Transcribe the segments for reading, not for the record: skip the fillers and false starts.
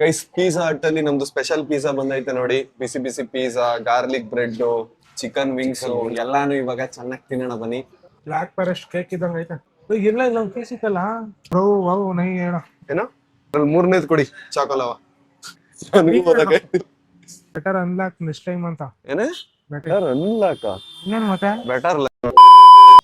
Guys pizza hut ಅಲ್ಲಿ ನಮ್ದು special pizza ಬಂದೈತೆ ನೋಡಿ. ಬಿಸಿ ಬಿಸಿ pizza, garlic bread, chicken wings ಎಲ್ಲಾನು ಇವಾಗ ಚೆನ್ನಾಗಿ ತಿನ್ನೋಣ ಬನ್ನಿ. ಬ್ಲಾಕ್ ಫಾರೆಸ್ಟ್ ಕೇಕ್ ಇದ್ದಂಗ ಐತೆ. ಇಲ್ಲ ಇಲ್ಲ ಒಂದು ಪೀಸ್ ಇತ್ತಲ್ಲ ಬ್ರೋ. ವಾವ್ ನೈ ಹೇಳ ಏನೋ ಅದ್ರಲ್ಲಿ ಮೂರನೇದು ಕೊಡಿ ಚಾಕೋಲವ. ನನಗೂ ಓದಕ್ಕೆ ಬೆಟರ್ ಅನ್ಲಾಕ್ ನೆಕ್ಸ್ಟ್ ಟೈಮ್ ಅಂತ. ಏನೇ ಬೆಟರ್ ಅನ್ಲಾಕ ಇನ್ನೇನು ಮತ್ತೆ ಬೆಟರ್.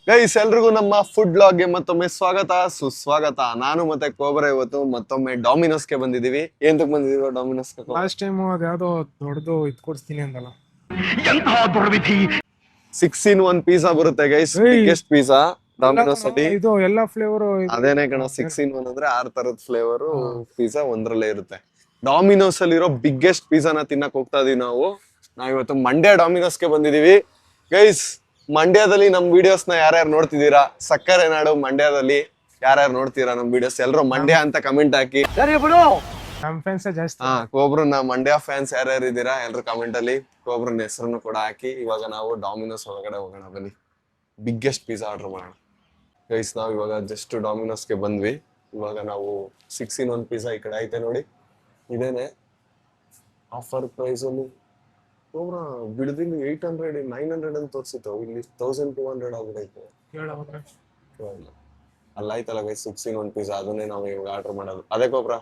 ಗೈಸ್ ಎಲ್ರಿಗೂ ನಮ್ಮ ಫುಡ್ ಬ್ಲಾಗ್ಗೆ ಮತ್ತೊಮ್ಮೆ ಸ್ವಾಗತ ಸುಸ್ವಾಗತ. ನಾನು ಮತ್ತೆ ಕೋಬ್ರಾ ಇವತ್ತು ಮತ್ತೊಮ್ಮೆ ಡಾಮಿನೋಸ್ಗೆ ಬಂದಿದೀವಿ. ಎಂತಕ್ ಬಂದಿದೀವಿ ಡಾಮಿನೋಸ್ಗೆ? ಲಾಸ್ಟ್ ಟೈಮ್ ಅದ್ ಯಾವ್ದೋ ದೊಡ್ಡದು ಇದ್ ಕೊಡ್ಸ್ತೀನಿ ಅಂದಲ್ಲ. 6-in-1 ಪಿಜ್ಜಾ ಬರುತ್ತೆ ಗೈಸ್. ಬಿಗ್ಗೆಸ್ಟ್ ಪಿಜ್ಜಾ ಡಾಮಿನೋಸ್ ಅಲ್ಲಿ. ಇದು ಎಲ್ಲಾ ಫ್ಲೇವರ್ ಅದೇನೇ ಕಣ 6-in-1 ಅಂದ್ರೆ 6 ತರದ ಫ್ಲೇವರ್ ಪಿಜ್ಜಾ ಒಂದ್ರಲ್ಲೇ ಇರುತ್ತೆ. ಡಾಮಿನೋಸ್ ಅಲ್ಲಿರೋ ಬಿಗ್ಗೆಸ್ಟ್ ಪಿಜ್ಜಾನ ತಿನ್ನಕ್ ಹೋಗ್ತಾ ಇದೀವಿ ನಾವು. ನಾವಿವತ್ತು ಮಂಡ್ಯ ಡಾಮಿನೋಸ್ಗೆ ಬಂದಿದೀವಿ ಗೈಸ್. ಮಂಡ್ಯದಲ್ಲಿ ನಮ್ ವಿಡಿಯೋಸ್ ನ ಯಾರ್ಯಾರು ನೋಡ್ತಿದ್ದೀರಾ, ಸಕ್ಕರೆ ನಾಡು ಮಂಡ್ಯದಲ್ಲಿ ಯಾರ್ಯಾರು ನೋಡ್ತೀರಾ ನಮ್ ವಿಡಿಯೋಸ್, ಎಲ್ರು ಮಂಡ್ಯ ಅಂತ ಕಮೆಂಟ್ ಹಾಕಿ. ನಮ್ ಫ್ರೆಂಡ್ಸ್ ಜಾಸ್ತಿ. ಕೋಬ್ರನ ಮಂಡ್ಯ ಫ್ಯಾನ್ಸ್ ಯಾರ್ಯಾರು ಇದ್ದೀರಾ ಎಲ್ರು ಕಮೆಂಟ್ ಅಲ್ಲಿ ಕೋಬ್ರನ ಹೆಸರನ್ನು ಕೂಡ ಹಾಕಿ. ಇವಾಗ ನಾವು ಡಾಮಿನೋಸ್ ಒಳಗಡೆ ಹೋಗೋಣ ಬನ್ನಿ, ಬಿಗ್ಗೆಸ್ಟ್ ಪಿಜ್ಜಾ ಆರ್ಡರ್ ಮಾಡೋಣ ಗೈಸ್. ನಾವ್ ಇವಾಗ ಜಸ್ಟ್ ಡಾಮಿನೋಸ್ಗೆ ಬಂದ್ವಿ. ಇವಾಗ ನಾವು 6-in-1 ಪಿಜ್ಜಾ ಈ ಕಡೆ ಐತೆ ನೋಡಿ, ಇದೇನೆ ಆಫರ್ ಪ್ರೈಸ್ ಅಲ್ಲಿ. ಕೋಬ್ರಾ ಬಿಡದಿಂಗ್ 800 900 ಅಂತ ತೋರಿಸಿತ್ತು, ಇಲ್ಲಿ 1200 ಆಗ್ಬಿಟ್ಟೈತೆ. ಅಲ್ಲಾಯ್ತಲ್ಲ ಗೈಸ್ 6-in-1 ಪಿಜ್ಜಾ, ಅದನ್ನೇ ನಾವು ಇವಾಗ ಆರ್ಡರ್ ಮಾಡೋದು. ಅದೇ ಕೋಬ್ರಾ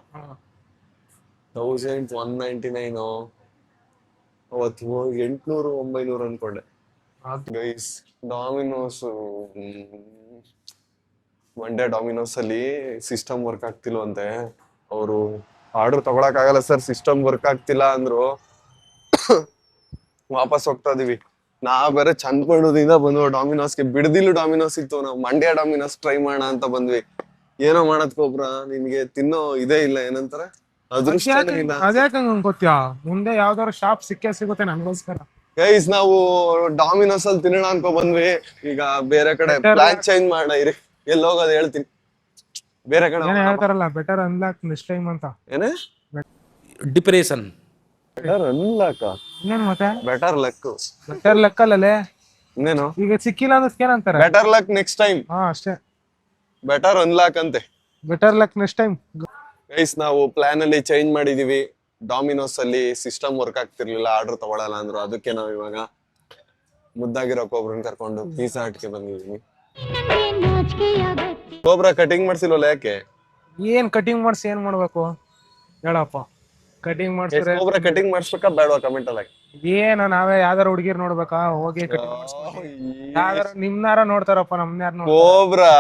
1199 ಅವತ್ತು 800 900 ಅನ್ಕೊಂಡೆ ಗೈಸ್. ಡಾಮಿನೋಸ್ ಮಂಡ್ಯ ಡಾಮಿನೋಸ್ ಅಲ್ಲಿ ಸಿಸ್ಟಮ್ ವರ್ಕ್ ಆಗ್ತಿಲ್ವಂತೆ. ಅವರು ಆರ್ಡರ್ ತಗೊಳಕ್ ಆಗಲ್ಲ ಸರ್, ಸಿಸ್ಟಮ್ ವರ್ಕ್ ಆಗ್ತಿಲ್ಲ ಅಂದ್ರು. ವಾಪಸ್ ಹೋಗ್ತಾ ಇದೀವಿ. ನಾವ್ ಬೇರೆ ಚಂದ್ಕೊಂಡದಿಂದ ಬಂದ್ವು ಡಾಮಿನೋಸ್ಗೆ. ಬಿಡದಿಲ್ಲೂ ಡಾಮಿನೋಸ್ ಇತ್ತು, ನಾವು ಮಂಡ್ಯ ಡಾಮಿನೋಸ್ ಟ್ರೈ ಮಾಡೋಣ ಅಂತ ಬಂದ್ವಿ. ಏನೋ ಮಾಡದ್ ಕೋಬ್ರಾ, ನಿನ್ಗೆ ತಿನ್ನೋ ಇದೇ ಇಲ್ಲ, ಏನಂತಾರೆ ಅದೃಷ್ಟನೇ ಇಲ್ಲ. ಅದ್ಯಾಕಂಗ್ ಗೊತ್ತ್ಯಾ, ಮುಂದೆ ಯಾವ್ದಾದ್ರು ಶಾಪ್ ಸಿಗುತ್ತೆ ನನ್ಗೋಸ್ಕರ. ಗೈಸ್ ನಾವು ಡಾಮಿನೋಸ್ ಅಲ್ಲಿ ತಿನ್ನೋಣ ಅನ್ಕೊ ಬಂದ್ವಿ. ಈಗ ಬೇರೆ ಕಡೆ ಪ್ಲಾನ್ ಚೇಂಜ್ ಮಾಡೋಣ ಇರಿ. ಎಲ್ಲಿ ಹೋಗೋದು ಹೇಳ್ತೀನಿ, ಬೇರೆ ಕಡೆ ಹೇಳ್ತಾರಲ್ಲ ಬೆಟರ್ ಅನ್ಲಾಕ್ ನೆಕ್ಸ್ಟ್ ಟೈಮ್ ಅಂತ. ಏನೇ ಡಿಪ್ರೆಷನ್ ಬೆಟರ್ ಅನ್ಲಾಕ ಇನ್ನೇನು ಮತ್ತೆ ಬೆಟರ್ ಲಕ್. ಬೆಟರ್ ಲೆಕ್ಕಲ್ಲೇ ಇನ್ನೇನು ಈಗ ಸಿಕ್ಕಿಲ್ಲ ಅಂದ್ರೆ ಏನಂತಾರೆ? Better luck next time. ಅಷ್ಟೇ, ಬೆಟರ್ ಅನ್ಲಾಕ್ ಅಂತೆ. Better luck next time. Guys ನಾವು ಪ್ಲಾನ್ ಅಲ್ಲಿ ಚೇಂಜ್ ಮಾಡಿದೀವಿ. ಡಾಮಿನೋಸ್ ಅಲ್ಲಿ ಸಿಸ್ಟಮ್ ವರ್ಕ್ ಆಗ್ತಿರ್ಲಿಲ್ಲ, ಆರ್ಡರ್ ತಗೊಳಲ್ಲ ಅಂದ್ರು. ಅದಕ್ಕೆ ನಾವ್ ಇವಾಗ ಮುದ್ದಾಗಿರೋ ಕೋಬ್ರನ್ ಕರ್ಕೊಂಡು ಪಿಜ್ಜಾ ಹಟ್ಗೆ ಬಂದಿದೀವಿ. ಕೋಬ್ರಾ ಕಟಿಂಗ್ ಮಾಡ್ಸಿಲ್ವಲ್ಲ, ಯಾಕೆ? ಏನ್ ಕಟಿಂಗ್ ಮಾಡ್ಸಿ ಏನ್ ಮಾಡ್ಬೇಕು ಹೇಳಪ್ಪ? ಕಟಿಂಗ್ ಮಾಡ್ಸಿದ್ರೆ ಕೋಬ್ರಾ ಕಟಿಂಗ್ ಮಾಡಿಸ್ಬೇಕಾ ಬೇಡವಾ ಕಮೆಂಟ್ ಅಲ್ಲಿ? ಏನ ನಾವೇ ಯಾವ್ದಾರ ಹುಡುಗಿರ್ ನೋಡ್ಬೇಕಾ? ಹೋಗಿ ಯಾವ್ದಾರ ನಿಮ್ನಾರ ನೋಡ್ತಾರಪ್ಪ, ನಮ್ನ್ಯಾರ ಕೋಬ್ರಾ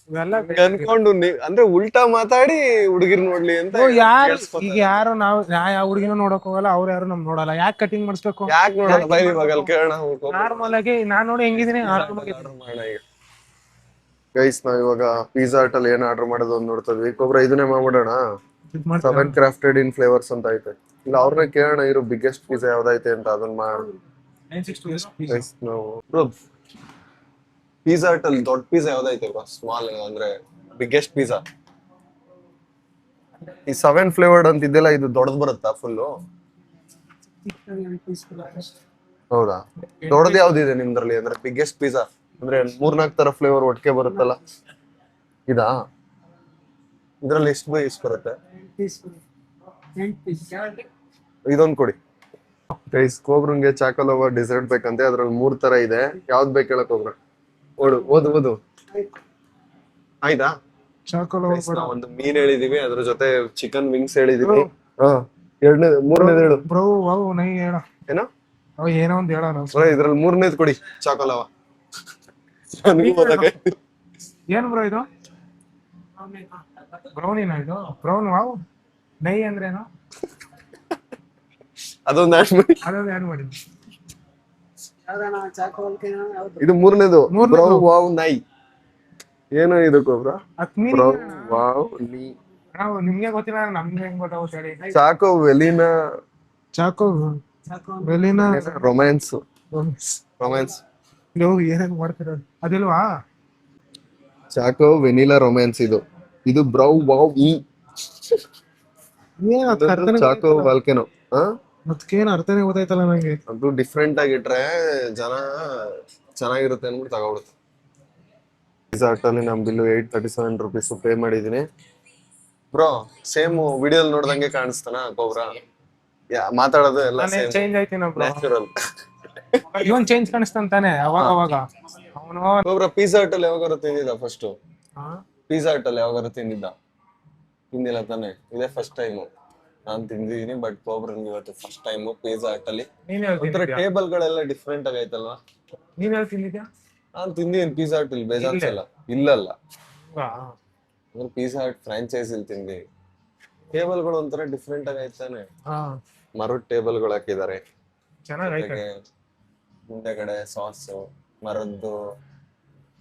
ಇವೆಲ್ಲ ಅನ್ಕೊಂಡು ಅಂದ್ರೆ ಉಲ್ಟಾ ಮಾತಾಡಿ ಹುಡುಗಿರ್ ನೋಡ್ಲಿ ಅಂತ. ಯಾರು ಈಗ ಯಾರು ನಾವು ಯಾವ ಹುಡುಗಿನೂ ನೋಡಕ್ ಹೋಗಲ್ಲ, ಅವ್ರು ಯಾರು ನಮ್ ನೋಡಲ್ಲ. ಯಾಕೆ ಕಟಿಂಗ್ ಮಾಡಿಸ್ಬೇಕು? ಯಾಕೆ ನೋಡೋಣ ಬೈ, ಇವಾಗ ಅಲ್ಲಿ ಕೇಳೋಣ. ನಾರ್ಮಲ್ ಆಗಿ ನಾನ್ ನೋಡಿ ಹೆಂಗಿದೀನಿ ಗೈಸ್ ನಾವ್ ಇವಾಗ ಪಿಜ್ಜಾ ಹಟ್ ಅಲ್ಲಿ ಏನ್ ಆರ್ಡರ್ ಮಾಡೋದು ಅಂತ ನೋಡ್ತಾ ಇದ್ವಿ. ಕೋಬ್ರಾ ಇದನ್ನೇ ಮಾಡ್ಬಿಡೋಣ. 7 crafted in flavors ಅಂತ ಐತೆ. ಇಲ್ಲ ಅವ್ರನ್ನ ಕೇಳೋಣ ಇರೋ ಬಿಗ್ಗೆಸ್ಟ್ ಪಿಜ್ಜಾ ಯಾವ್ದೈತೆ ಅಂತ, ಅದನ್ನ ಮಾಡೋಣ. ಪಿಜ್ಜಾ ಹಟ್ ಅಲ್ಲಿ ದೊಡ್ಡ ಪಿಜ್ಜಾ ಯಾವ್ದೈತೆ? ಸ್ಮಾಲ್ ಅಂದ್ರೆ ಬಿಗ್ಗೆಸ್ಟ್ ಪಿಜ್ಜಾ ಈ 7 ಫ್ಲೇವರ್ಡ್ ಅಂತ ಇದೆಲ್ಲ, ಇದು ದೊಡ್ಡದು ಬರುತ್ತಾ ಫುಲ್ಲು? ಹೌದಾ, ದೊಡ್ಡದು ಯಾವ್ದಿದೆ ನಿಮ್ದ್ರಲ್ಲಿ ಅಂದ್ರೆ ಬಿಗ್ಗೆಸ್ಟ್ ಪಿಜ್ಜಾ? ಅಂದ್ರೆ 3-4 ತರ ಫ್ಲೇವರ್ ಒಟ್ಟಿಗೆ ಬರುತ್ತಲ್ಲ, ಇದಾ? ಇದ್ರಲ್ಲಿ ಎಷ್ಟು ಬರುತ್ತೆ? ಇದೊಂದು ಕೊಡಿ ಗೈಸ್. ಕೋಬ್ರಂಗೆ ಚಾಕೋಲವ ಡಿಸರ್ಟ್ ಬೇಕಂತೆ, ಅದ್ರಲ್ಲಿ 3 ತರ ಇದೆ. ಯಾವ್ದು ಬೇಕು ಹೇಳಕ್ ಕೋಬ್ರಾ? ಓದು ಆಯ್ತಾ? ಒಂದು ಮೀನ್ ಹೇಳಿದೀವಿ, ಅದ್ರ ಜೊತೆ ಚಿಕನ್ ವಿಂಗ್ಸ್ ಹೇಳಿದೀವಿ. ಮೂರನೇದು ಹೇಳು ಬ್ರೋ. ನೈ ಹೇಳ ಏನೋ ಏನೋ ಒಂದ್ ಹೇಳ. ಇದ್ರಲ್ಲಿ 3ನೇದು ಕೊಡಿ ಚಾಕೋಲವ. ಏನ್ ಬ್ರೋ ಇದು? ಬ್ರೌನಿನ ಇದು? ಬ್ರೌನ್ ವಾವ್ ನೈ ಅಂದ್ರೇನು? ಅದೊಂದು ಆಡ್ ಮಾಡಿ. ಇದು 3ನೇದು ಬ್ರೌ ವಾವ್ ನೈ. ಏನೋ ಇದು ಕೋಬ್ರಾ? ಬ್ರೌ ವಾವ್ ನೀ. ನಿಮ್ಗೆ ಗೊತ್ತಿಲ್ಲ, ನಮ್ಗೆ ಹೆಂಗ್ ಗೊತ್ತಾಗುತ್ತೆ ಹೇಳಿ? ಚಾಕೋ ವೆಲಿನಾ. ಚಾಕೋ ವೆಲಿನಾ ರೊಮ್ಯಾನ್ಸ್. ಏನೇನ್ ಮಾಡ್ತಿರೋ ಅದಿಲ್ವಾ? ಚಾಕೋ ವೆನಿಲಾ ರೊಮ್ಯಾನ್ಸ್ ಇದು ಬ್ರೌ ವಾವ್ ಈ. ಚಾಕೋ ವಾಲ್ಕೆನೋ. ಅದಕ್ಕೇನು ಅರ್ಥನೇ ಗೊತ್ತಾಯ್ತಲ್ಲ ನಂಗೆ. ಅದು ಡಿಫ್ರೆಂಟ್ ಆಗಿಟ್ರೆ ಜನ ಚೆನ್ನಾಗಿರುತ್ತೆ ಅಂದ್ಬಿಟ್ಟು ತಗೊಬಿಡುತ್ತೆ. ಪಿಜ್ಜಾ ಹಟ್ ಅಲ್ಲಿ ನಮ್ ಬಿಲ್ಲು 837 ರೂಪೀಸ್ ಪೇ ಮಾಡಿದೀನಿ. ಬ್ರೋ ಸೇಮ್ ವಿಡಿಯೋಲ್ ನೋಡ್ದಂಗೆ ಕಾಣಿಸ್ತಾನ ಕೋಬ್ರಾ? ಮಾತಾಡೋದು ಎಲ್ಲ ನಾನೇ ಸೇಮ್ ಚೇಂಜ್ ಆಯ್ತೀನ ಬ್ರೋ. ನ್ಯಾಚುರಲ್. ಇವನ್ ಚೇಂಜ್ ಕಾಣಿಸ್ತಾನೆ ಅವಾಗ ಅವಾಗ. ಅವನು ಕೋಬ್ರಾ ಪಿಜ್ಜಾ ಹಟ್ ಅಲ್ಲಿ ಯಾವಾಗಾರು ತಿಂದಿದ್ದ? ಫಸ್ಟ್ ಪಿಜ್ಜಾ ಹಟ್ ಅಲ್ಲಿ ಯಾವಾಗಾರು ತಿಂದಿದ್ದ? ತಿಂದಿಲ್ಲ ತಾನೆ, ಇದೇ ಫಸ್ಟ್ ಟೈಮ್ ನಾನ್ ತಿಂದಿದೀನಿ. ಬಟ್ ಕೋಬ್ರನ್ಗೆ ಇವತ್ತು ಫಸ್ಟ್ ಟೈಮ್ ಪಿಜ್ಜಾ ಹಟ್ ಅಲ್ಲಿ. ನೀನ್ ಒಂಥರ ಹೇಳ್ತಿದ್ಯಾ? ಟೇಬಲ್ ಗಳೆಲ್ಲ ಡಿಫ್ರೆಂಟ್ ಆಗೈತಲ್ವಾ? ನೀನ್ ಹೇಳ್ತಿದ್ಯಾ? ನಾನ್ ತಿಂದಿದ್ದೀನಿ ಪಿಜ್ಜಾ ಹಟ್ ಇಲ್ಲಿ ಬೇಜಾನ್ ಇಲ್ಲೇ? ಸಲ. ಇಲ್ಲಲ್ಲ, ಹಾ. ಪಿಜ್ಜಾ ಹಟ್ ಫ್ರಾಂಚೈಸ್ ಇಲ್ಲಿ ತಿಂದಿ. ಟೇಬಲ್ ಗಳು ಒಂಥರ ಡಿಫ್ರೆಂಟ್ ಆಗೈತಾನೆ. ಹಾ ಮರದ ಟೇಬಲ್ ಗಳು ಹಾಕಿದ್ದಾರೆ. ಚೆನ್ನಾಗೈತೆ. ಜೊತೆಗೆ ಮುಂದೆಗಡೆ ಸಾಸ್, ಮರದ್ದು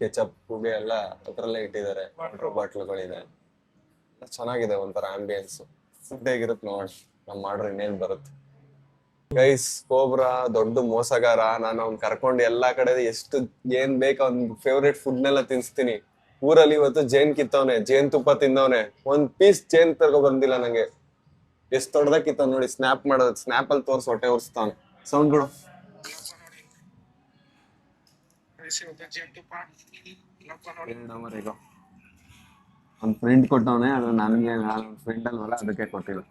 ಕೆಚಪ್ ಪುಗೆ ಎಲ್ಲ ಅದ್ರಲ್ಲೇ ಇಟ್ಟಿದ್ದಾರೆ. ವಾಟರ್ ಬಾಟ್ಲುಗಳಿದೆ. ಚೆನ್ನಾಗಿದೆ ಒಂಥರ ಆಂಬಿಯನ್ಸ್. ಫುಡ್ ಹೇಗಿರುತ್ತೆ ನೋಡ್, ನಮ್ ಮಾಡ್ರೆ ಇನ್ನೇನ್ ಬರುತ್ತೆ. ಗೈಸ್, ಕೋಬ್ರಾ ದೊಡ್ಡ ಮೋಸಗಾರ. ನಾನು ಅವ್ನ್ ಕರ್ಕೊಂಡು ಎಲ್ಲಾ ಕಡೆ ಎಷ್ಟು ಏನ್ ಬೇಕು ಅವ್ನ್ ಫೇವ್ರೇಟ್ ಫುಡ್ ನೆಲ್ಲ ತಿನ್ಸ್ತೀನಿ. ಊರಲ್ಲಿ ಇವತ್ತು ಜೇನ್ ಕಿತ್ತವನೆ, ಜೇನ್ ತುಪ್ಪ ತಿಂದವನೆ, ಒಂದ್ ಪೀಸ್ ಜೇನ್ ತಗೋ ಬಂದಿಲ್ಲ ನಂಗೆ. ಎಷ್ಟ್ ದೊಡ್ಡದಾಗ ಕಿತ್ತವ್ ನೋಡಿ. ಸ್ನಾಪ್ ಮಾಡೋದು, ಸ್ನಾಪ್ ಅಲ್ಲಿ ತೋರ್ಸ್ ಹೊಟ್ಟೆ ಉರ್ಸ್ತಾನ. ಸೌಂಡ್ ಬಿಡು. ಒಂದ್ ಫ್ರೆಂಡ್ ಕೊಟ್ಟವನೆ, ಅದು ನನ್ಗೆ, ನಾನು ಫ್ರೆಂಡ್ ಅಲ್ವಲ್ಲ ಅದಕ್ಕೆ ಕೊಟ್ಟಿಲ್ಲ.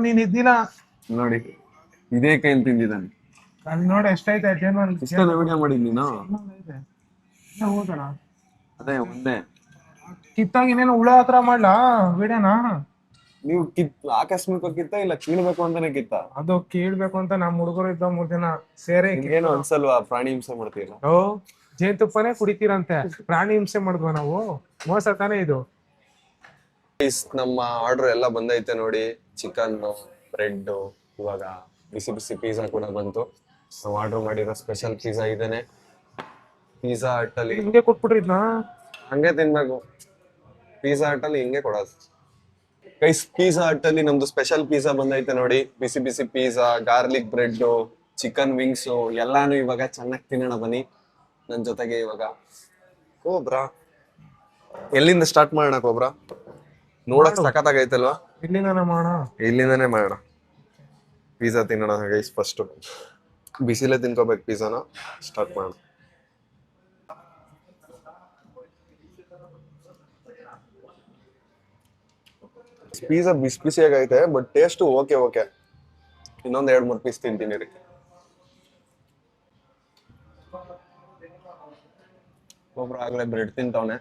ನೀನ್ ಇದ್ದಿಲ್ಲ ನೋಡಿ, ಇದೇ ಕೈಲಿ ತಿಂದಿದ್ದಾನೆ. ಅಲ್ಲಿ ನೋಡಿ ಎಷ್ಟೈತೆ ಇಷ್ಟೊಂದು ವಿಡಿಯೋ ಮಾಡಿದ್ ನೀನು? ಹೋಗೋಣ. ಅದೇ ಒಂದೇ. ಕಿತ್ತಾಗ ಇನ್ನೇನು ಹುಳ ಹತ್ರ ಮಾಡ್ಲಾ ವಿಡಿಯೋನ? ನೀವು ಆಕಸ್ಮಿಕ ಕಿತ್ತ ಇಲ್ಲ ಕೀಳ್ಬೇಕು ಅಂತಾನೆ ಕಿತ್ತ? ಅದು ಕೇಳ್ಬೇಕು ಅಂತ ನಮ್ ಹುಡುಗರು ಇದ್ದ 3 ಜನ ಸೇರಿ. ಏನು ಅನ್ಸಲ್ವಾ ಪ್ರಾಣಿ ಹಿಂಸೆ ಮಾಡ್ತೀರಾ? ಜೇನುತುಪ್ಪನೇ ಕುಡಿತೀರಂತೆ, ಪ್ರಾಣಿ ಹಿಂಸೆ ಮಾಡಿದ್ವ ನಾವು? ಮೋಸ ತಾನೇ ಇದು. ನಮ್ಮ ಆರ್ಡರ್ ಎಲ್ಲ ಬಂದೈತೆ ನೋಡಿ. ಚಿಕನ್, ಬ್ರೆಡ್, ಇವಾಗ ಬಿಸಿ ಬಿಸಿ ಪಿಜ್ಜಾ ಕೂಡ ಬಂತು. ನಾವು ಆರ್ಡರ್ ಮಾಡಿರೋ ಸ್ಪೆಷಲ್ ಪಿಜ್ಜಾ ಇದೇನೆ. ಪಿಜ್ಜಾ ಹಟ್ ಅಲ್ಲಿ ಹಿಂಗೆ ಕೊಟ್ಬಿಟ್ರಿದ್ನಾ? ಹಂಗೆ ತಿನ್ಬೇಕು. ಪಿಜ್ಜಾ ಹಟ್ ಅಲ್ಲಿ ಹಿಂಗೆ ಕೊಡೋದು. ಗೈಸ್, ಪಿಜ್ಜಾ ಹಟ್ ಅಲ್ಲಿ ನಮ್ದು ಸ್ಪೆಷಲ್ ಪಿಜ್ಜಾ ಬಂದೈತೆ ನೋಡಿ. ಬಿಸಿ ಬಿಸಿ pizza, garlic bread, chicken wings ಎಲ್ಲಾನು ಇವಾಗ ಚೆನ್ನಾಗಿ ತಿನ್ನೋಣ ಬನ್ನಿ ನನ್ ಜೊತೆಗೆ. ಇವಾಗ ಕೋಬ್ರಾ ಎಲ್ಲಿಂದ ಸ್ಟಾರ್ಟ್ ಮಾಡೋಣ ಕೋಬ್ರಾ? ನೋಡಕ್ ಸಖತ್ತಾಗೈತಲ್ವಾ? ಇಲ್ಲಿಂದಾನೆ ಮಾಡೋಣ. ಇಲ್ಲಿಂದಾನೇ ಮಾಡೋಣ. ಪಿಜ್ಜಾ ತಿನ್ನೋಣ ಗೈಸ್. ಫಸ್ಟ್ ಬಿಸಿಲೇ ತಿನ್ಕೋಬೇಕು ಪಿಜ್ಜಾನ. ಸ್ಟಾರ್ಟ್ ಮಾಡೋಣ. ಪಿಜ್ಜಾ ಬಿಸಿ ಬಿಸಿಯಾಗಿ ಐತೆ, ಬಟ್ ಟೇಸ್ಟ್ ಓಕೆ ಓಕೆ. ಇನ್ನೊಂದ್ 2-3 ಪೀಸ್ ತಿಂತೀನಿ ರೀ. ಒಬ್ರು ಆಗ್ಲೇ ಬ್ರೆಡ್ ತಿಂತವನೆ.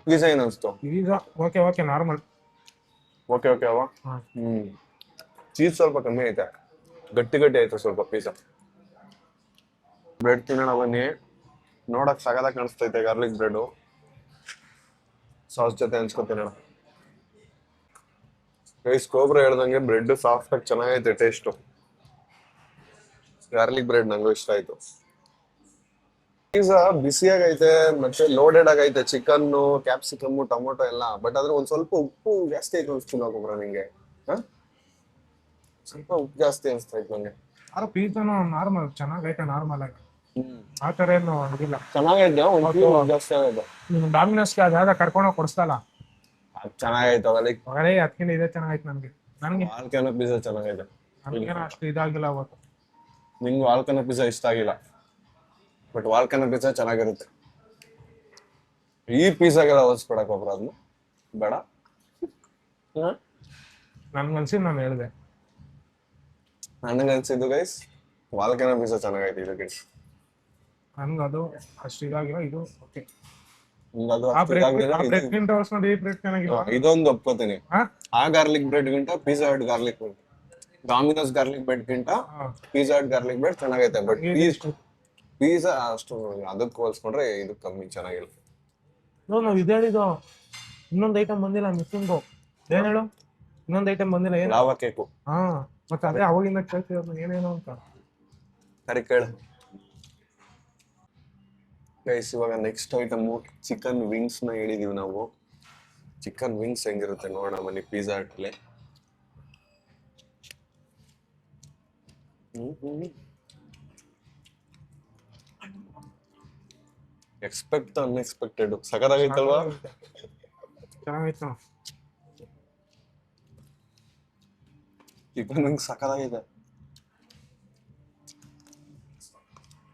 ಪಿಜ್ಜಾ ಏನ್ ಅನ್ಸ್ತು? ಈಗ okay okay normal. Okay okay ಅವ. ಚೀಸ್ ಸ್ವಲ್ಪ ಕಮ್ಮಿ ಐತೆ, ಗಟ್ಟಿ ಗಟ್ಟಿ ಐತೆ ಸ್ವಲ್ಪ ಪಿಜ್ಜಾ. ಬ್ರೆಡ್ ತಿನ್ನೋಣ ಬನ್ನಿ. ನೋಡಕ್ ಸಗದಾಗ ಕಾಣಿಸ್ತೈತೆ ಗಾರ್ಲಿಕ್ ಬ್ರೆಡ್. ಸಾಸ್ ಜೊತೆ ಅನ್ಸ್ಕೊತೀನಿ. ಗೈಸ್, ಕೋಬ್ರಾ ಹೇಳ್ದಂಗೆ ಬ್ರೆಡ್ ಸಾಫ್ಟ್ ಆಗಿ ಚೆನ್ನಾಗೈತೆ ಟೇಸ್ಟು. ಗಾರ್ಲಿಕ್ ಬ್ರೆಡ್ ನಂಗೂ ಇಷ್ಟ ಆಯ್ತು. ಪಿಜ್ಜಾ ಬಿಸಿಯಾಗೈತೆ, ಮತ್ತೆ ಲೋಡೆಡ್ ಆಗೈತೆ. ಚಿಕನ್, ಕ್ಯಾಪ್ಸಿಕಮ್, ಟೊಮೊಟೊ ಎಲ್ಲ. ಬಟ್ ಆದ್ರೆ ಒಂದ್ ಸ್ವಲ್ಪ ಉಪ್ಪು ಜಾಸ್ತಿ ಐತೆ ಅನ್ಸ್ತೀನಿ ಕೋಬ್ರಾ ನಿಂಗೆ. ಸ್ವಲ್ಪ ಉಪ್ಪು ಜಾಸ್ತಿ ಅನ್ಸ್ತಾ ಇತ್ತು ನಂಗೆ. ಪಿಜ್ಜಾನು ನಾರ್ಮಲ್ ಚೆನ್ನಾಗೈತೆ, ನಾರ್ಮಲ್ ಆಗಿ. ಆ ತರ ಏನು ಇದಿಲ್ಲ. ಚೆನ್ನಾಗೈತೆ, ಒಂದ್ ಜಾಸ್ತಿ ಆಗೈತೆ. ಡಾಮಿನೋಸ್ಗೆ ಅದಾದ ಕರ್ಕೊಂಡೋಗಿ ಕೊಡಿಸ್ತಲ್ಲ, ಅದು ಚೆನ್ನಾಗೈತೆ. ಹೊರಗಡೆ ಅದಕ್ಕಿಂತ ಇದೇ ಚೆನ್ನಾಗೈತೆ ನನ್ಗೆ. ವಾಲ್ಕನೋ ಪಿಜ್ಜಾ ಚೆನ್ನಾಗೈತೆ. ನನ್ಗೇನೋ ಅಷ್ಟು ಇದಾಗಿಲ್ಲ ಅವತ್ತು. ನಿಂಗೆ ವಾಲ್ಕನೋ ಪಿಜ್ಜಾ ಇಷ್ಟ ಆಗಿಲ್ಲ, ಬಟ್ ವಾಲ್ಕನೋ ಪಿಜ್ಜಾ ಚೆನ್ನಾಗಿರುತ್ತೆ. ಈ ಪಿಜ್ಜಾಗೆಲ್ಲ ಹೋಲಿಸ್ಬೇಡಕ್ಕೆ ಒಬ್ರು ಅದನ್ನ ಬೇಡ. ನನ್ಗನ್ಸಿದ್ ನಾನು ಹೇಳಿದೆ. ನನಗನ್ಸಿದ್ದು ಗೈಸ್ ವಾಲ್ಕನೋ ಪಿಜ್ಜಾ ಚೆನ್ನಾಗೈತೆ ಇದಕ್ಕೆ. ನನ್ಗೆ ಅದು ಅಷ್ಟು ಇದಾಗಿಲ್ಲ. ಇದು ಓಕೆ. ಇದೊಂದು ಒಪ್ಕೋತೀನಿ. ಆ ಗಾರ್ಲಿಕ್ ಬ್ರೆಡ್ ಗಿಂತ pizza hut garlic bread, Domino's garlic bread ಗಿಂತ ಪಿಜ್ಜಾ ಹಟ್ ಗಾರ್ಲಿಕ್ ಬ್ರೆಡ್ ಚೆನ್ನಾಗೈತೆ. ಬಟ್ ಪಿಜ್ಜಾ ಅಷ್ಟು ಅದಕ್ಕೆ ಹೋಲಿಸ್ಕೊಂಡ್ರೆ ಇದು ಕಮ್ಮಿ ಚೆನ್ನಾಗಿಲ್ಲ. ನಾವ್ ಇದು ಹೇಳಿದ್ದು ಇನ್ನೊಂದು ಐಟಮ್ ಬಂದಿಲ್ಲ ಮಿಸ್ಸಿಂಗು. ಏನ್ ಹೇಳು? ಇನ್ನೊಂದು ಐಟಮ್ ಬಂದಿಲ್ಲ. ಏನು? Lava cake. ಮತ್ತೆ ಅದೇ ಅವಾಗಿಂದ ಕೇಳ್ತಿರೋದು ಏನೇನು ಅಂತ. ಸರಿ ಕೇಳು ಗೈಸ್. ಇವಾಗ ನೆಕ್ಸ್ಟ್ ಐಟಮ್ ಚಿಕನ್ ವಿಂಗ್ಸ್ ನ ಹೇಳಿದೀವಿ ನಾವು. ಚಿಕನ್ ವಿಂಗ್ಸ್ ಹೆಂಗಿರುತ್ತೆ ನೋಡೋಣ ಬನ್ನಿ ಪಿಜ್ಜಾ ಹಟ್ ಅಲ್ಲಿ. ಎಕ್ಸ್ಪೆಕ್ಟ್ ಅನ್ಎಕ್ಸ್ಪೆಕ್ಟೆಡ್ ಸಖತ್ತಾಗೈತಲ್ವಾ? ಚೆನ್ನಾಗೈತೆ. Chicken wings ಸಖತ್ತಾಗೈತೆ.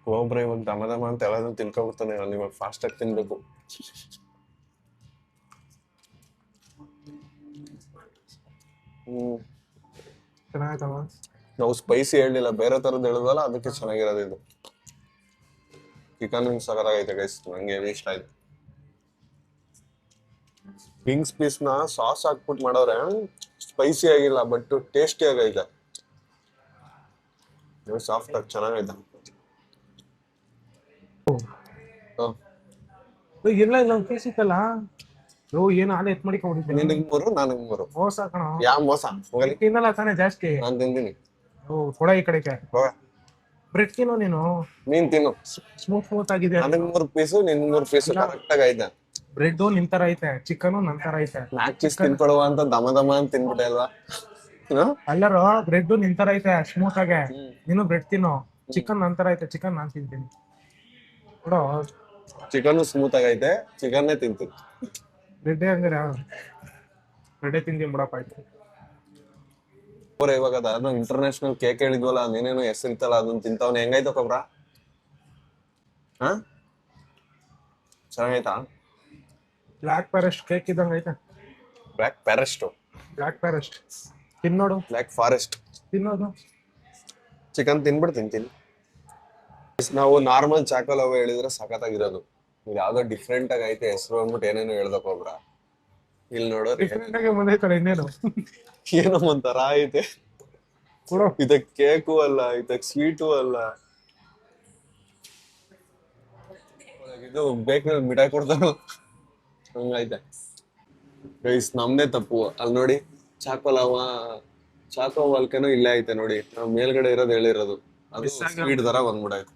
ಒಬ್ಬೊಬ್ರೆ ಇವಾಗ ದಮ ದಮ ಅಂತ ಎಲ್ಲದನ್ನ ತಿನ್ಕೊಬಿಡ್ತಾನೆ, ಅಲ್ಲಿ ಇವಾಗ ಫಾಸ್ಟ್ ಆಗಿ ತಿನ್ಬೇಕು. ಹ್ಮ್ ಚೆನ್ನಾಗೈತವ. ನಾವು ಸ್ಪೈಸಿ ಹೇಳಲಿಲ್ಲ, ಬೇರೆ ತರದ್ ಹೇಳಿದ್ವಲ್ಲ, ಅದಕ್ಕೆ ಚೆನ್ನಾಗಿರೋದು ಇದು. ಚಿಕನ್ ವಿಂಗ್ಸ್ ಸಗದಾಗೈತೆ ಗೈಸ್, ನಂಗೆ ಹೆವಿ ಇಷ್ಟ ಆಯ್ತು. ವಿಂಗ್ಸ್ ಪೀಸ್ ನ ಸಾಸ್ ಹಾಕ್ಬಿಟ್ಟು ಮಾಡವ್ರೆ, ಸ್ಪೈಸಿ ಆಗಿಲ್ಲ ಬಟ್ ಟೇಸ್ಟಿ ಆಗೈತೆ, ಸಾಫ್ಟ್ ಆಗಿ ಚೆನ್ನಾಗೈತೆ. ಹ. ಇಲ್ಲ ಇಲ್ಲ ಪೀಸ್ ಇತ್ತಲ್ಲ, ಏನು ಆಲೆ ಎತ್ ಮಾಡಿ ಕೊಡಿದ್ದೆ. ನಿನಗ್ 3 ನನಗ್ 3. ಮೋಸ ಕಣ. ಯಾವ ಮೋಸ ಹೋಗಲಿ, ತಿನ್ನಲ್ಲ ತಾನೇ ಜಾಸ್ತಿ. ನಾನ್ ತಿಂತೀನಿ. ಕೊಡ ಈ ಕಡೆಗೆ. ಹೋಗ ಬ್ರೆಡ್ ತಿನ್ನೋ ನೀನು. ನೀನ್ ತಿನ್ನು. ಸ್ಮೂತ್ ಆಗಿದೆ. ನನಗ್ 3 ಪೀಸು, ನಿನ್ 3 ಪೀಸು ಕರೆಕ್ಟ್ ಆಗಿ ಐತೆ. ಬ್ರೆಡ್ ನಿನ್ ತರ ಐತೆ, ಚಿಕನ್ ನನ್ ತರ ಐತೆ. 4 ಪೀಸ್ ತಿನ್ಕೊಡುವ ಅಂತ ದಮ ದಮ ಅಂತ ತಿನ್ಬಿಟ್ಟೆ ಅಲ್ವಾ? ಅಲ್ಲರ ಬ್ರೆಡ್ ನಿನ್ ತರ ಐತೆ ಸ್ಮೂತ್ ಆಗೆ, ನೀನು ಬ್ರೆಡ್ ತಿನ್ನು. ಚಿಕನ್ ನನ್ ತರ ಐತೆ, ಚಿಕನ್ ನಾನ್ ತಿಂತೀನಿ. ಕೊಡೋ. ಚಿಕನ್ ಸ್ಮೂತ್ ಆಗೈತೆ, ಚಿಕನ್ನೇ ತಿಂತೀನಿ. ಬ್ರೆಡ್ ಹಂಗಾರೆ ಬ್ರೆಡ್ ತಿಂತೀನಿ ಬಿಡಪ್ಪ ಆಯ್ತು. ಇವಾಗ ಅದ ಇಂಟರ್ನ್ಯಾಷನಲ್ ಕೇಕ್ ಹೇಳಿದ್ವಲ್ಲ, ನೀನೇನೋ ಹೆಸರಿತ್ತಲ್ಲ, ಅದನ್ನ ತಿಂತವನ, ಹೆಂಗಾಯ್ತು ಕೊಬ್ರ? ಹಾ, ಚೆನ್ನಾಗೈತಾ? ಬ್ಲಾಕ್ ಫಾರೆಸ್ಟ್ ಕೇಕ್ ಇದ್ದಂಗ ಐತೆ. Black forest. ಬ್ಲಾಕ್ ಫಾರೆಸ್ಟ್ ತಿನ್ನೋಡು. ಬ್ಲಾಕ್ ಫಾರೆಸ್ಟ್ ತಿನ್ನೋದು. ಚಿಕನ್ ತಿನ್ಬಿಟ್ಟು ತಿಂತೀನಿ. ನಾವು ನಾರ್ಮಲ್ ಚಾಕೋ ಲವ್ ಹೇಳಿದ್ರೆ ಸಖತ್ತಾಗಿರೋದು, ಇದು ಯಾವ್ದೋ ಡಿಫ್ರೆಂಟ್ ಆಗಿ ಐತೆ ಹೆಸರು ಅಂದ್ಬಿಟ್ಟು ಏನೇನೋ ಹೇಳ್ದಪ್ಪ ಒಬ್ರ. ಇಲ್ಲಿ ನೋಡೋರು ಡಿಫ್ರೆಂಟ್ ಆಗಿ ಬಂದೈತಲ್ಲ ಇನ್ನೇನು. ಏನೋ ಒಂಥರ ಐತೆ. ಕೊಡು. ಇದಕ್ ಕೇಕು ಅಲ್ಲ, ಇದಕ್ ಸ್ವೀಟು ಅಲ್ಲ, ಇದು ಬೇಕ್ರಲ್ಲಿ ಮಿಠಾಯಿ ಕೊಡ್ತಾರ ಹಂಗೈತೆ ಗೈಸ್. ನಮ್ದೇ ತಪ್ಪು. ಅಲ್ಲಿ ನೋಡಿ ಚಾಕೋ ವಾಲ್ಕನೂ ಇಲ್ಲೇ ಐತೆ ನೋಡಿ, ನಾವ್ ಮೇಲ್ಗಡೆ ಇರೋದು ಹೇಳಿರೋದು, ಅದು ಸ್ವೀಟ್ ತರ ಬಂದ್ಬಿಡಾಯ್ತು.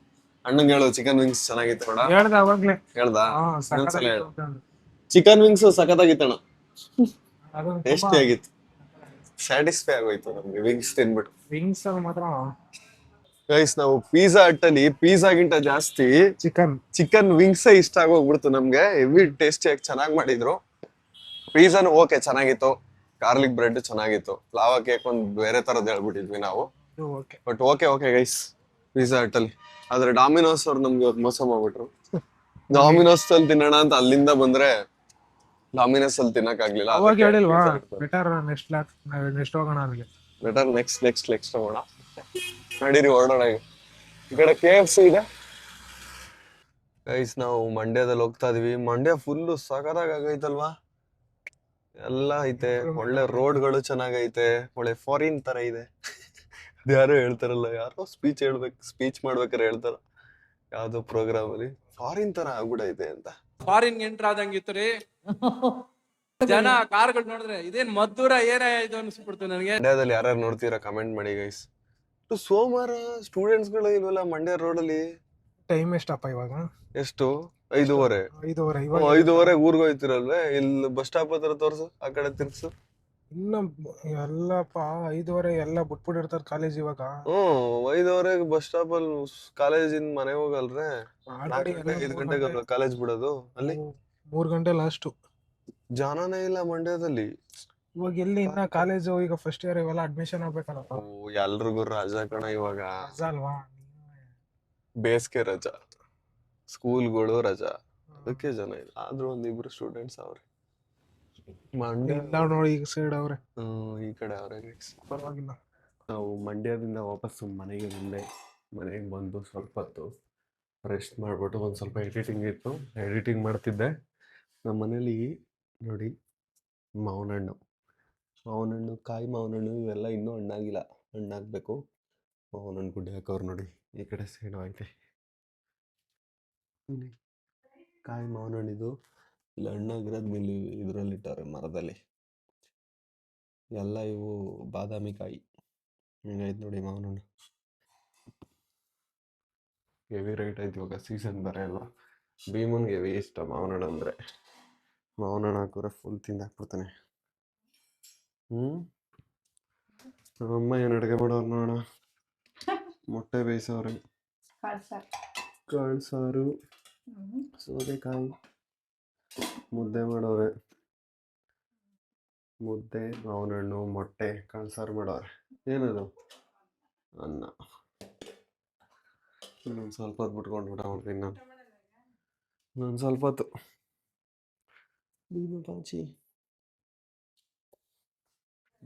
ಅಣ್ಣಂಗೆ ಹೇಳು ಚಿಕನ್ ವಿಂಗ್ಸ್ ಚೆನ್ನಾಗಿತ್ತು ನೋಡ. ಹೇಳ್ದ ಅವಾಗ್ಲೇ. ಹೇಳ್ದ? ಸಖತ್ತಾಗಿತ್ತು ಹೇಳು. ಅಂತ ಅಂದ್ರು. ಚಿಕನ್ ವಿಂಗ್ಸ್ ಸಖತ್ತಾಗಿತ್ತಣ್ಣ, ಅದು ಟೇಸ್ಟಿ ಆಗಿತ್ತು, ಸ್ಯಾಟಿಸ್ಫೈ ಆಗೋಯ್ತು ನಮ್ಗೆ ವಿಂಗ್ಸ್ ತಿನ್ಬಿಟ್ಟು. ವಿಂಗ್ಸ್ ಅಲ್ಲಿ ಮಾತ್ರ ಗೈಸ್ ನಾವು ಪಿಜ್ಜಾ ಹಟ್ ಅಲ್ಲಿ ಪಿಜ್ಜಾಗಿಂತ ಜಾಸ್ತಿ ಚಿಕನ್ ವಿಂಗ್ಸ್ ಇಷ್ಟ ಆಗೋಗ್ಬಿಡ್ತು ನಮ್ಗೆ. ಹೆವಿ ಟೇಸ್ಟಿಯಾಗಿ ಚೆನ್ನಾಗಿ ಮಾಡಿದ್ರು. ಪಿಜ್ಜಾನು ಓಕೆ ಚೆನ್ನಾಗಿತ್ತು, ಗಾರ್ಲಿಕ್ ಬ್ರೆಡ್ ಚೆನ್ನಾಗಿತ್ತು, ಲಾವಾ ಕೇಕ್ ಒಂದ್ ಬೇರೆ ತರದ್ ಹೇಳ್ಬಿಟ್ಟಿದ್ವಿ ನಾವು. But okay guys pizza hut ಅಲ್ಲಿ. ಆದ್ರೆ ಡಾಮಿನೋಸ್ ಅವ್ರು ನಮ್ಗೆ ಇವತ್ತು ಮೋಸ ಮಾಡ್ಬಿಟ್ರು. ಡಾಮಿನೋಸ್ ಅಲ್ಲಿ ತಿನ್ನೋಣ ಅಂತ ಅಲ್ಲಿಂದ ಬಂದ್ರೆ ಡಾಮಿನೋಸ್ ಅಲ್ಲಿ ತಿನ್ನಕ್ ಆಗ್ಲಿಲ್ಲ. ಅವಾಗ ಹೇಳಿಲ್ವಾ ಬೆಟರ್ ನೆಕ್ಸ್ಟ್ ಹೋಗೋಣ ಅಲ್ಲಿಗೆ. ಬೆಟರ್ ನೆಕ್ಸ್ಟ್ ಹೋಗೋಣ. ನಡೀರಿ ಹೊರಡೋಣ. ಈಗ ಈ ಕಡೆ KFC ಇದೆ ಗೈಸ್. ನಾವು ಮಂಡ್ಯದಲ್ಲಿ ಹೋಗ್ತಾ ಇದೀವಿ. ಮಂಡ್ಯ ಫುಲ್ಲು ಸಖತ್ತಾಗಿ ಆಗೈತಲ್ವಾ, ಎಲ್ಲ ಐತೆ, ಒಳ್ಳೆ ರೋಡ್ಗಳು ಚೆನ್ನಾಗೈತೆ, ಒಳ್ಳೆ ಫಾರಿನ್ ತರ ಇದೆ. ಯಾರು ಹೇಳ್ತಾರಲ್ಲ, ಯಾರೋ ಸ್ಪೀಚ್ ಮಾಡ್ಬೇಕಾರೆ ಹೇಳ್ತಾರ ಯಾವ್ದೋ ಪ್ರೋಗ್ರಾಮ್ ಅಲ್ಲಿ, ಫಾರಿನ್ ತರ ಆಗ್ಬಿಡೈತೆ ಅಂತ. ಫಾರಿನ್ ಎಂಟರ್ ಆದಂಗಿತ್ತು ರೀ. ಜನ ಕಾರ್ಗಳು ನೋಡಿದ್ರೆ ಇದೇನ್ ಮದ್ದೂರ ಏನೇ ಇದು ಅನ್ಸ್ಬಿಡ್ತು ನನಗೆ. ಮಂಡ್ಯದಲ್ಲಿ ಯಾರ್ಯಾರು ನೋಡ್ತೀರಾ ಕಮೆಂಟ್ ಮಾಡಿ ಗೈಸ್. ಸೋಮವಾರ ಸ್ಟೂಡೆಂಟ್ಸ್ ಗಳು ಇಲ್ವಲ್ಲ ಮಂಡ್ಯ ರೋಡ್ ಅಲ್ಲಿ. ಟೈಮ್ ಎಷ್ಟಪ್ಪ ಇವಾಗ? ಎಷ್ಟು? 5:30. 5:30 ಊರ್ಗ್ ಹೋಯ್ತಿರಲ್ವೇ? ಇಲ್ಲಿ ಬಸ್ ಸ್ಟಾಪ್ ಹತ್ರ ತೋರ್ಸು, ಆ ಕಡೆ ತಿರ್ಸು. ಇನ್ನ ಎಲ್ಲಪ್ಪ 5:30 ಎಲ್ಲ ಬಿಟ್ಬಿಟ್ಟಿರ್ತಾರ ಕಾಲೇಜ್ ಇವಾಗ. 5:30 ಬಸ್ ಸ್ಟಾಪ್ ಅಲ್ಲಿ ಕಾಲೇಜಿಂದ ಮನೆ ಹೋಗಲ್ರೆ. 5 ಗಂಟೆಗೆ ಕಾಲೇಜ್ ಬಿಡೋದು. ಅಲ್ಲಿ 3 ಗಂಟೆ ಲಾಸ್ಟ್. ಜನನೇ ಇಲ್ಲ ಮಂಡ್ಯದಲ್ಲಿ ಇವಾಗ. ಎಲ್ಲಿ ಇನ್ನ ಕಾಲೇಜು ಈಗ ಫಸ್ಟ್ ಇಯರ್ ಇವೆಲ್ಲ ಅಡ್ಮಿಷನ್ ಆಗ್ಬೇಕಲ್ಲಪ್ಪ. ಎಲ್ರಿಗೂ ರಜಾ ಕಣ ಇವಾಗ. ಅಲ್ವಾ? ಬೇಸಿಗೆ ರಜಾ, ಸ್ಕೂಲ್ಗಳು ರಜಾ, ಅದಕ್ಕೆ ಜನ ಇಲ್ಲ. ಆದ್ರೂ ಒಂದಿಬ್ರು ಸ್ಟೂಡೆಂಟ್ಸ್ ಅವ್ರೆ ಮಂಡ್ಯ ನೋಡಿ ಈಗ ಸೈಡ್ ಅವ್ರೆ. ಈ ಕಡೆ ಅವ್ರೆ. ಪರವಾಗಿಲ್ಲ. ನಾವು ಮಂಡ್ಯದಿಂದ ವಾಪಸ್ಸು ಮನೆಗೆ ಬಂದು ಸ್ವಲ್ಪ ಹೊತ್ತು ರೆಸ್ಟ್ ಮಾಡ್ಬಿಟ್ಟು ಒಂದು ಸ್ವಲ್ಪ ಎಡಿಟಿಂಗ್ ಇತ್ತು, ಎಡಿಟಿಂಗ್ ಮಾಡ್ತಿದ್ದೆ. ನಮ್ಮ ಮನೇಲಿ ನೋಡಿ ಮಾವಿನ ಹಣ್ಣು, ಕಾಯಿ ಮಾವಿನ ಹಣ್ಣು ಇವೆಲ್ಲ ಇನ್ನೂ ಹಣ್ಣಾಗಿಲ್ಲ, ಹಣ್ಣಾಗಬೇಕು. ಮಾವಿನ ಹಣ್ಣು ಗುಡ್ಡೆ ಹಾಕೋರು ನೋಡಿ, ಈ ಕಡೆ ಸೈಡ್ ಐತೆ ಕಾಯಿ ಮಾವಿನ ಹಣ್ಣಿದು. ಇಲ್ಲಿ ಹಣ್ಣಾಗಿರೋದು ಇದರಲ್ಲಿ ಇಟ್ಟವ್ರೆ ಮರದಲ್ಲಿ ಎಲ್ಲ. ಇವು ಬಾದಾಮಿ ಕಾಯಿ ಹಿಂಗೈತೆ ನೋಡಿ ಮಾವಿನ ಹಣ್ಣು. ಹೆವಿ ರೈಟ್ ಐತಿ ಇವಾಗ, ಸೀಸನ್ ಬರ ಎಲ್ಲ. ಭೀಮನ್ಗೆ ಹೆವಿ ಇಷ್ಟ ಮಾವಿನ ಹಣ್ಣು ಅಂದರೆ. ಮಾವಿನ ಹಣ್ಣು ಹಾಕಿದ್ರೆ ಫುಲ್ ತಿಂದಾಕ್ಬಿಡ್ತಾನೆ. ಅಮ್ಮ ಏನು ಅಡುಗೆ ಮಾಡೋರು ನೋಡೋಣ. ಮೊಟ್ಟೆ ಬೇಯಿಸೋರು, ಕಾಳು ಸಾರು, ಸೌತೆಕಾಯಿ, ಮುದ್ದೆ ಮಾಡೋರೆ. ಮುದ್ದೆ, ಮಾವಿನ ಹಣ್ಣು, ಮೊಟ್ಟೆ, ಕಾಳು ಸಾರು ಮಾಡೋರೆ. ಏನದು? ಅನ್ನ. ಇನ್ನೊಂದು ಸ್ವಲ್ಪ ಹೊತ್ತು ಬಿಟ್ಕೊಂಡು ಊಟ ಮಾಡ್ತೀನಿ ನಾನು. ಇನ್ನೊಂದು ಸ್ವಲ್ಪ ಹೊತ್ತು.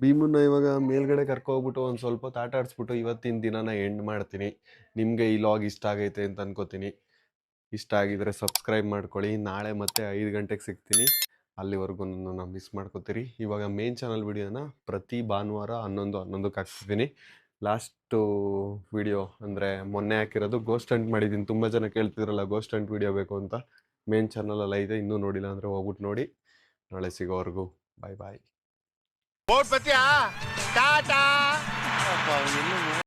ಭೀಮನ್ನ ಇವಾಗ ಮೇಲ್ಗಡೆ ಕರ್ಕೋಗ್ಬಿಟ್ಟು ಒಂದು ಸ್ವಲ್ಪ ಹೊತ್ತು ಆಟ ಆಡಿಸ್ಬಿಟ್ಟು ಇವತ್ತಿನ ದಿನನ ಎಂಡ್ ಮಾಡ್ತೀನಿ. ನಿಮಗೆ ಈ ಲಾಗ್ ಇಷ್ಟ ಆಗೈತೆ ಅಂತ ಅನ್ಕೋತೀನಿ. ಇಷ್ಟ ಆಗಿದ್ರೆ ಸಬ್ಸ್ಕ್ರೈಬ್ ಮಾಡ್ಕೊಳ್ಳಿ. ನಾಳೆ ಮತ್ತೆ 5 ಗಂಟೆಗೆ ಸಿಗ್ತೀನಿ. ಅಲ್ಲಿವರೆಗೂ ನನ್ನ ಮಿಸ್ ಮಾಡ್ಕೋತೀರಿ. ಇವಾಗ ಮೇನ್ ಚಾನಲ್ ವಿಡಿಯೋನ ಪ್ರತಿ ಭಾನುವಾರ 11:11ಕ್ಕೆ ಹಾಕ್ತಿದ್ದೀನಿ. ಲಾಸ್ಟು ವಿಡಿಯೋ ಅಂದರೆ ಮೊನ್ನೆ ಹಾಕಿರೋದು ಗೋಸ್ಟ್ ಹಂಟ್ ಮಾಡಿದ್ದೀನಿ. ತುಂಬ ಜನ ಕೇಳ್ತಿದ್ರಲ್ಲ ಗೋಸ್ಟ್ ಹಂಟ್ ವಿಡಿಯೋ ಬೇಕು ಅಂತ. ಮೇನ್ ಚಾನಲಲ್ಲ ಇದೆ, ಇನ್ನೂ ನೋಡಿಲ್ಲ ಅಂದರೆ ಹೋಗ್ಬಿಟ್ಟು ನೋಡಿ. ನಾಳೆ ಸಿಗೋವರೆಗೂ ಬಾಯ್ ಬಾಯ್.